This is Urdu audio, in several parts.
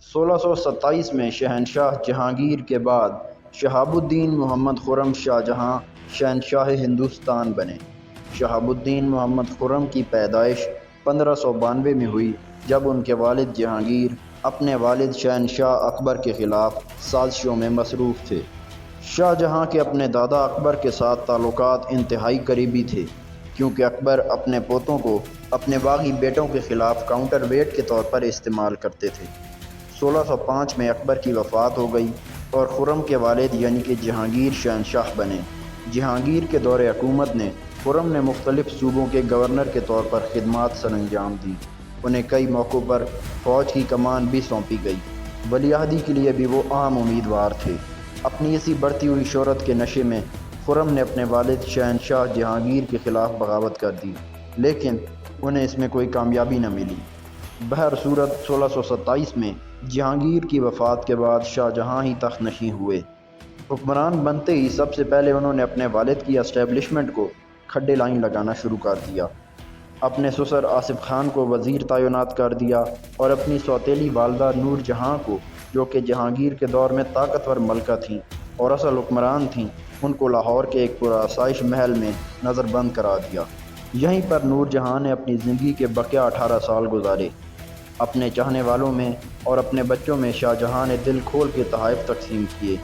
1627 میں شہنشاہ جہانگیر کے بعد شہاب الدین محمد خرم شاہ جہاں شہنشاہ ہندوستان بنے۔ شہاب الدین محمد خرم کی پیدائش 1592 میں ہوئی جب ان کے والد جہانگیر اپنے والد شہنشاہ اکبر کے خلاف سازشوں میں مصروف تھے۔ شاہ جہاں کے اپنے دادا اکبر کے ساتھ تعلقات انتہائی قریبی تھے، کیونکہ اکبر اپنے پوتوں کو اپنے باغی بیٹوں کے خلاف کاؤنٹر ویٹ کے طور پر استعمال کرتے تھے۔ 1605 میں اکبر کی وفات ہو گئی اور خرم کے والد یعنی کہ جہانگیر شہنشاہ بنے۔ جہانگیر کے دور حکومت نے خرم نے مختلف صوبوں کے گورنر کے طور پر خدمات سر انجام دی۔ انہیں کئی موقعوں پر فوج کی کمان بھی سونپی گئی۔ ولی عہدی کے لیے بھی وہ اہم امیدوار تھے۔ اپنی اسی بڑھتی ہوئی شہرت کے نشے میں خرم نے اپنے والد شہنشاہ جہانگیر کے خلاف بغاوت کر دی، لیکن انہیں اس میں کوئی کامیابی نہ ملی۔ بہرصورت 1627 میں جہانگیر کی وفات کے بعد شاہ جہاں ہی تخت نشین ہوئے۔ حکمران بنتے ہی سب سے پہلے انہوں نے اپنے والد کی اسٹیبلشمنٹ کو کھڈے لائن لگانا شروع کر دیا۔ اپنے سسر آصف خان کو وزیر تعینات کر دیا اور اپنی سوتیلی والدہ نور جہاں کو، جو کہ جہانگیر کے دور میں طاقتور ملکہ تھیں اور اصل حکمران تھیں، ان کو لاہور کے ایک پرآسائش محل میں نظر بند کرا دیا۔ یہیں پر نور جہاں نے اپنی زندگی کے بقیہ 18 سال گزارے۔ اپنے چاہنے والوں میں اور اپنے بچوں میں شاہ جہاں نے دل کھول کے تحائف تقسیم کیے۔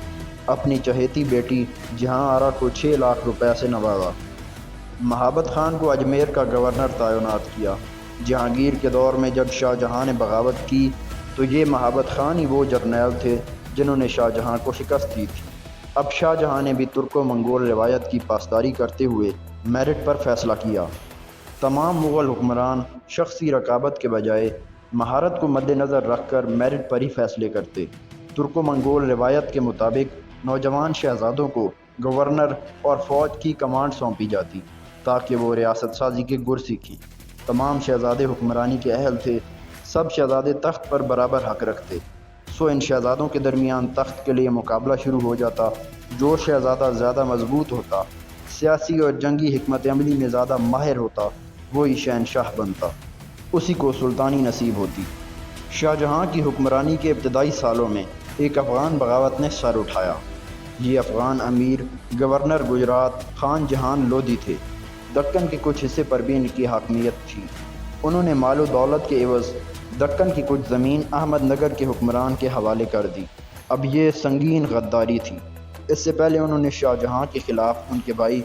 اپنی چہیتی بیٹی جہاں آرا کو 6 لاکھ روپے سے نوازا۔ مہابت خان کو اجمیر کا گورنر تعینات کیا۔ جہانگیر کے دور میں جب شاہ جہاں نے بغاوت کی تو یہ مہابت خان ہی وہ جرنیل تھے جنہوں نے شاہ جہاں کو شکست دی تھی۔ اب شاہ جہاں نے بھی ترک و منگول روایت کی پاسداری کرتے ہوئے میرٹ پر فیصلہ کیا۔ تمام مغل حکمران شخصی رقابت کے بجائے مہارت کو مد نظر رکھ کر میرٹ پر ہی فیصلے کرتے۔ ترک و منگول روایت کے مطابق نوجوان شہزادوں کو گورنر اور فوج کی کمانڈ سونپی جاتی تاکہ وہ ریاست سازی کے گر سیکھیں۔ تمام شہزادے حکمرانی کے اہل تھے، سب شہزادے تخت پر برابر حق رکھتے، سو ان شہزادوں کے درمیان تخت کے لیے مقابلہ شروع ہو جاتا۔ جو شہزادہ زیادہ مضبوط ہوتا، سیاسی اور جنگی حکمت عملی میں زیادہ ماہر ہوتا، وہی شہنشاہ بنتا، اسی کو سلطانی نصیب ہوتی۔ شاہ جہاں کی حکمرانی کے ابتدائی سالوں میں ایک افغان بغاوت نے سر اٹھایا۔ یہ افغان امیر گورنر گجرات خان جہان لودھی تھے۔ دکن کے کچھ حصے پر بھی ان کی حاکمیت تھی۔ انہوں نے مال و دولت کے عوض دکن کی کچھ زمین احمد نگر کے حکمران کے حوالے کر دی۔ اب یہ سنگین غداری تھی۔ اس سے پہلے انہوں نے شاہ جہاں کے خلاف ان کے بھائی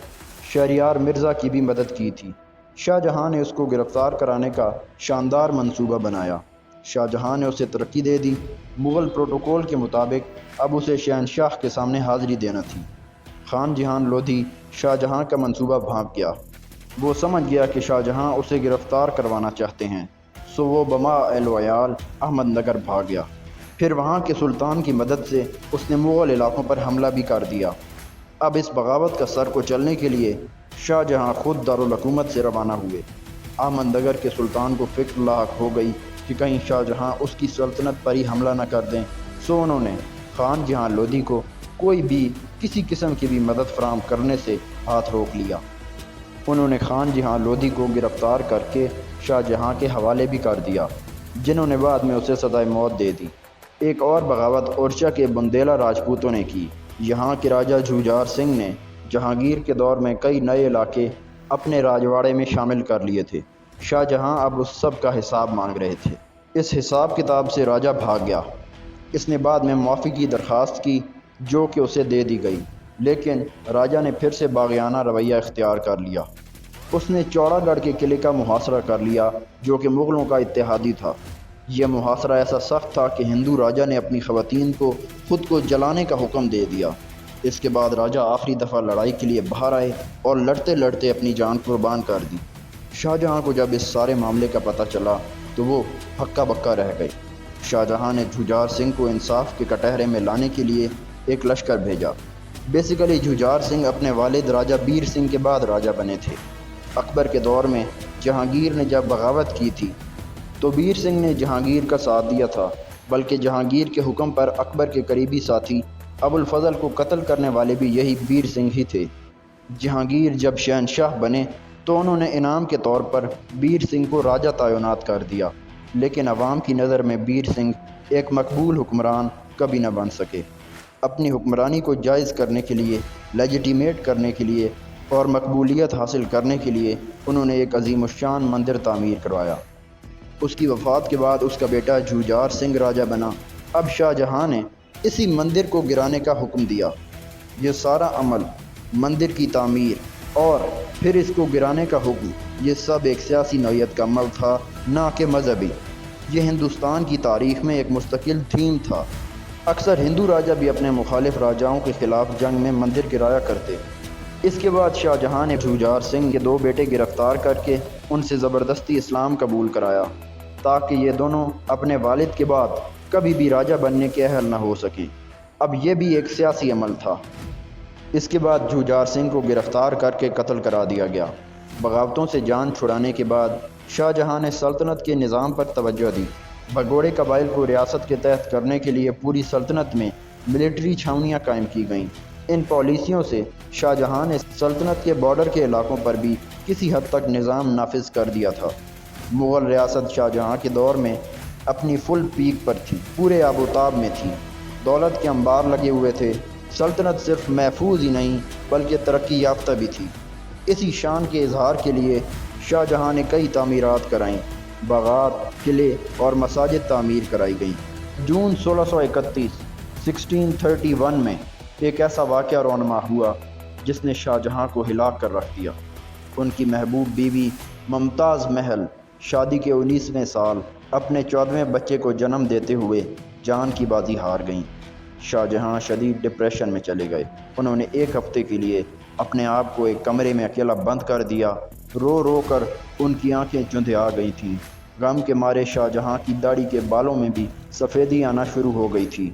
شہریار مرزا کی بھی مدد کی تھی۔ شاہ جہاں نے اس کو گرفتار کرانے کا شاندار منصوبہ بنایا۔ شاہ جہاں نے اسے ترقی دے دی۔ مغل پروٹوکول کے مطابق اب اسے شہنشاہ کے سامنے حاضری دینا تھی۔ خان جہان لودھی شاہ جہاں کا منصوبہ بھانپ گیا۔ وہ سمجھ گیا کہ شاہ جہاں اسے گرفتار کروانا چاہتے ہیں، سو وہ بما اہل و عیال احمد نگر بھاگ گیا۔ پھر وہاں کے سلطان کی مدد سے اس نے مغل علاقوں پر حملہ بھی کر دیا۔ اب اس بغاوت کا سر کو چلنے کے لیے شاہ جہاں خود دارالحکومت سے روانہ ہوئے۔ احمد نگر کے سلطان کو فکر لاحق ہو گئی کہ کہیں شاہ جہاں اس کی سلطنت پر ہی حملہ نہ کر دیں، سو انہوں نے خان جہاں لودھی کو کوئی بھی کسی قسم کی بھی مدد فراہم کرنے سے ہاتھ روک لیا۔ انہوں نے خان جہاں لودھی کو گرفتار کر کے شاہ جہاں کے حوالے بھی کر دیا، جنہوں نے بعد میں اسے سزائے موت دے دی۔ ایک اور بغاوت اورچھا کے بندیلا راجپوتوں نے کی۔ یہاں کے راجہ جھوجھار سنگھ نے جہانگیر کے دور میں کئی نئے علاقے اپنے راجواڑے میں شامل کر لیے تھے۔ شاہ جہاں اب اس سب کا حساب مانگ رہے تھے۔ اس حساب کتاب سے راجہ بھاگ گیا۔ اس نے بعد میں معافی کی درخواست کی جو کہ اسے دے دی گئی، لیکن راجہ نے پھر سے باغیانہ رویہ اختیار کر لیا۔ اس نے چوڑا گڑھ کے قلعے کا محاصرہ کر لیا جو کہ مغلوں کا اتحادی تھا۔ یہ محاصرہ ایسا سخت تھا کہ ہندو راجہ نے اپنی خواتین کو خود کو جلانے کا حکم دے دیا۔ اس کے بعد راجہ آخری دفعہ لڑائی کے لیے باہر آئے اور لڑتے لڑتے اپنی جان قربان کر دی۔ شاہ جہاں کو جب اس سارے معاملے کا پتہ چلا تو وہ ہکا بکا رہ گئے۔ شاہ جہاں نے جھوجھار سنگھ کو انصاف کے کٹہرے میں لانے کے لیے ایک لشکر بھیجا۔ بیسیکلی جھوجھار سنگھ اپنے والد راجہ بیر سنگھ کے بعد راجہ بنے تھے۔ اکبر کے دور میں جہانگیر نے جب بغاوت کی تھی تو بیر سنگھ نے جہانگیر کا ساتھ دیا تھا، بلکہ جہانگیر کے حکم پر اکبر کے قریبی ساتھی ابو الفضل کو قتل کرنے والے بھی یہی بیر سنگھ ہی تھے۔ جہانگیر جب شہنشاہ بنے تو انہوں نے انعام کے طور پر بیر سنگھ کو راجہ تعینات کر دیا۔ لیکن عوام کی نظر میں بیر سنگھ ایک مقبول حکمران کبھی نہ بن سکے۔ اپنی حکمرانی کو جائز کرنے کے لیے، لیجیٹیمیٹ کرنے کے لیے اور مقبولیت حاصل کرنے کے لیے انہوں نے ایک عظیم الشان مندر تعمیر کروایا۔ اس کی وفات کے بعد اس کا بیٹا جوجھار سنگھ راجہ بنا۔ اب شاہ جہاں نے اسی مندر کو گرانے کا حکم دیا۔ یہ سارا عمل، مندر کی تعمیر اور پھر اس کو گرانے کا حکم، یہ سب ایک سیاسی نوعیت کا عمل تھا، نہ کہ مذہبی۔ یہ ہندوستان کی تاریخ میں ایک مستقل تھیم تھا۔ اکثر ہندو راجہ بھی اپنے مخالف راجاؤں کے خلاف جنگ میں مندر گرایا کرتے۔ اس کے بعد شاہ جہاں نے جوجھار سنگھ کے 2 بیٹے گرفتار کر کے ان سے زبردستی اسلام قبول کرایا، تاکہ یہ دونوں اپنے والد کے بعد کبھی بھی راجہ بننے کے اہل نہ ہو سکیں۔ اب یہ بھی ایک سیاسی عمل تھا۔ اس کے بعد جوجھار سنگھ کو گرفتار کر کے قتل کرا دیا گیا۔ بغاوتوں سے جان چھڑانے کے بعد شاہ جہاں نے سلطنت کے نظام پر توجہ دی۔ بھگوڑے قبائل کو ریاست کے تحت کرنے کے لیے پوری سلطنت میں ملٹری چھاؤنیاں قائم کی گئیں۔ ان پالیسیوں سے شاہ جہاں نے سلطنت کے بارڈر کے علاقوں پر بھی کسی حد تک نظام نافذ کر دیا تھا۔ مغل ریاست شاہ جہاں کے دور میں اپنی فل پیک پر تھی، پورے آب و تاب میں تھی، دولت کے انبار لگے ہوئے تھے۔ سلطنت صرف محفوظ ہی نہیں بلکہ ترقی یافتہ بھی تھی۔ اسی شان کے اظہار کے لیے شاہ جہاں نے کئی تعمیرات کرائیں، باغات، قلعے اور مساجد تعمیر کرائی گئیں۔ جون 1631 میں ایک ایسا واقعہ رونما ہوا جس نے شاہ جہاں کو ہلا کر رکھ دیا۔ ان کی محبوب بیوی ممتاز محل شادی کے 19ویں سال اپنے 14ویں بچے کو جنم دیتے ہوئے جان کی بازی ہار گئیں۔ شاہ جہاں شدید ڈپریشن میں چلے گئے۔ انہوں نے 1 ہفتے کے لیے اپنے آپ کو ایک کمرے میں اکیلا بند کر دیا۔ رو رو کر ان کی آنکھیں چندھیا گئی تھیں۔ غم کے مارے شاہ جہاں کی داڑھی کے بالوں میں بھی سفیدی آنا شروع ہو گئی تھی۔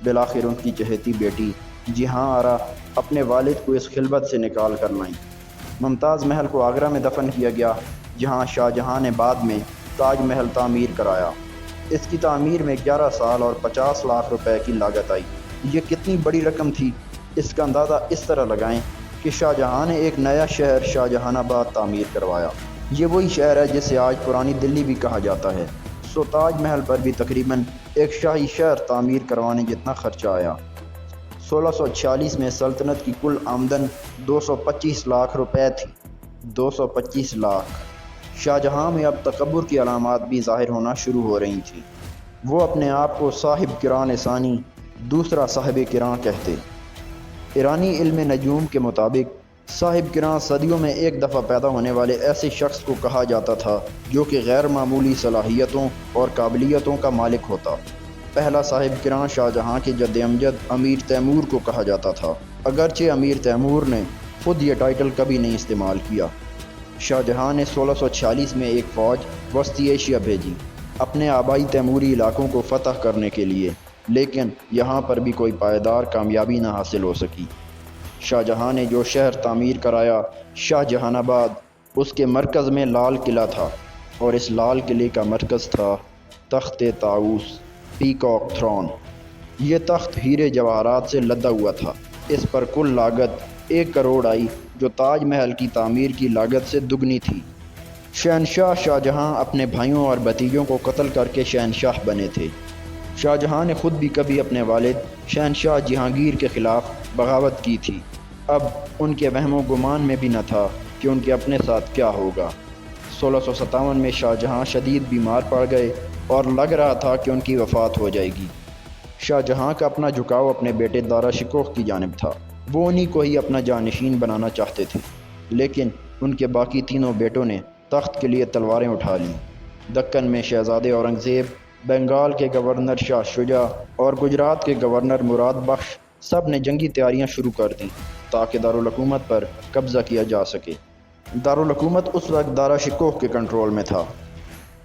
بالآخر ان کی چہیتی بیٹی جہاں آرا اپنے والد کو اس خلوت سے نکال کر لائیں۔ ممتاز محل کو آگرہ میں دفن کیا گیا، جہاں شاہ جہاں نے بعد میں تاج محل تعمیر کرایا۔ اس کی تعمیر میں 11 سال اور 50 لاکھ روپے کی لاگت آئی۔ یہ کتنی بڑی رقم تھی، اس کا اندازہ اس طرح لگائیں کہ شاہ جہاں نے ایک نیا شہر شاہ جہان آباد تعمیر کروایا۔ یہ وہی شہر ہے جسے آج پرانی دلی بھی کہا جاتا ہے۔ تاج محل پر بھی تقریباً ایک شاہی شہر تعمیر کروانے جتنا خرچہ آیا۔ 1646 میں سلطنت کی کل آمدن 225 لاکھ روپے تھی۔ 225 لاکھ۔ شاہ جہاں میں اب تکبر کی علامات بھی ظاہر ہونا شروع ہو رہی تھیں۔ وہ اپنے آپ کو صاحب قران ثانی، دوسرا صاحب قران کہتے۔ ایرانی علم نجوم کے مطابق صاحب قران صدیوں میں ایک دفعہ پیدا ہونے والے ایسے شخص کو کہا جاتا تھا جو کہ غیر معمولی صلاحیتوں اور قابلیتوں کا مالک ہوتا۔ پہلا صاحب قران شاہ جہاں کے جد امجد امیر تیمور کو کہا جاتا تھا، اگرچہ امیر تیمور نے خود یہ ٹائٹل کبھی نہیں استعمال کیا۔ شاہ جہاں نے 1646 میں ایک فوج وسطی ایشیا بھیجی اپنے آبائی تیموری علاقوں کو فتح کرنے کے لیے، لیکن یہاں پر بھی کوئی پائیدار کامیابی نہ حاصل ہو سکی۔ شاہ جہاں نے جو شہر تعمیر کرایا، شاہ جہان آباد، اس کے مرکز میں لال قلعہ تھا، اور اس لال قلعے کا مرکز تھا تخت طاؤس، پیکاک تھرون۔ یہ تخت ہیرے جواہرات سے لدا ہوا تھا۔ اس پر کل لاگت 1 کروڑ آئی، جو تاج محل کی تعمیر کی لاگت سے دگنی تھی۔ شہنشاہ شاہ جہاں اپنے بھائیوں اور بھتیجوں کو قتل کر کے شہنشاہ بنے تھے۔ شاہ جہاں نے خود بھی کبھی اپنے والد شہنشاہ جہانگیر کے خلاف بغاوت کی تھی۔ اب ان کے وہم و گمان میں بھی نہ تھا کہ ان کے اپنے ساتھ کیا ہوگا۔ 1657 میں شاہ جہاں شدید بیمار پڑ گئے اور لگ رہا تھا کہ ان کی وفات ہو جائے گی۔ شاہ جہاں کا اپنا جھکاؤ اپنے بیٹے دارا شکوہ کی جانب تھا۔ وہ انہی کو ہی اپنا جانشین بنانا چاہتے تھے، لیکن ان کے باقی تینوں بیٹوں نے تخت کے لیے تلواریں اٹھا لیں۔ دکن میں شہزادے اورنگزیب، بنگال کے گورنر شاہ شجاع اور گجرات کے گورنر مراد بخش سب نے جنگی تیاریاں شروع کر دیں تاکہ دارالحکومت پر قبضہ کیا جا سکے۔ دارالحکومت اس وقت دارا شکوہ کے کنٹرول میں تھا۔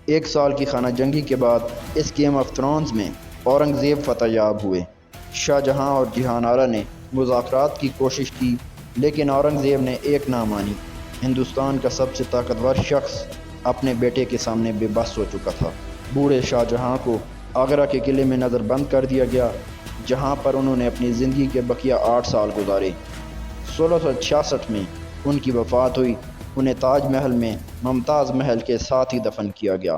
1 سال کی خانہ جنگی کے بعد اس گیم آف تھرونز میں اورنگزیب فتح یاب ہوئے۔ شاہ جہاں اور جہان آرا نے مذاکرات کی کوشش کی، لیکن اورنگزیب نے ایک نہ مانی۔ ہندوستان کا سب سے طاقتور شخص اپنے بیٹے کے سامنے بے بس ہو چکا تھا۔ بوڑھے شاہ جہاں کو آگرہ کے قلعے میں نظر بند کر دیا گیا، جہاں پر انہوں نے اپنی زندگی کے بقیہ 8 سال گزارے۔ 1666 میں ان کی وفات ہوئی۔ انہیں تاج محل میں ممتاز محل کے ساتھ ہی دفن کیا گیا۔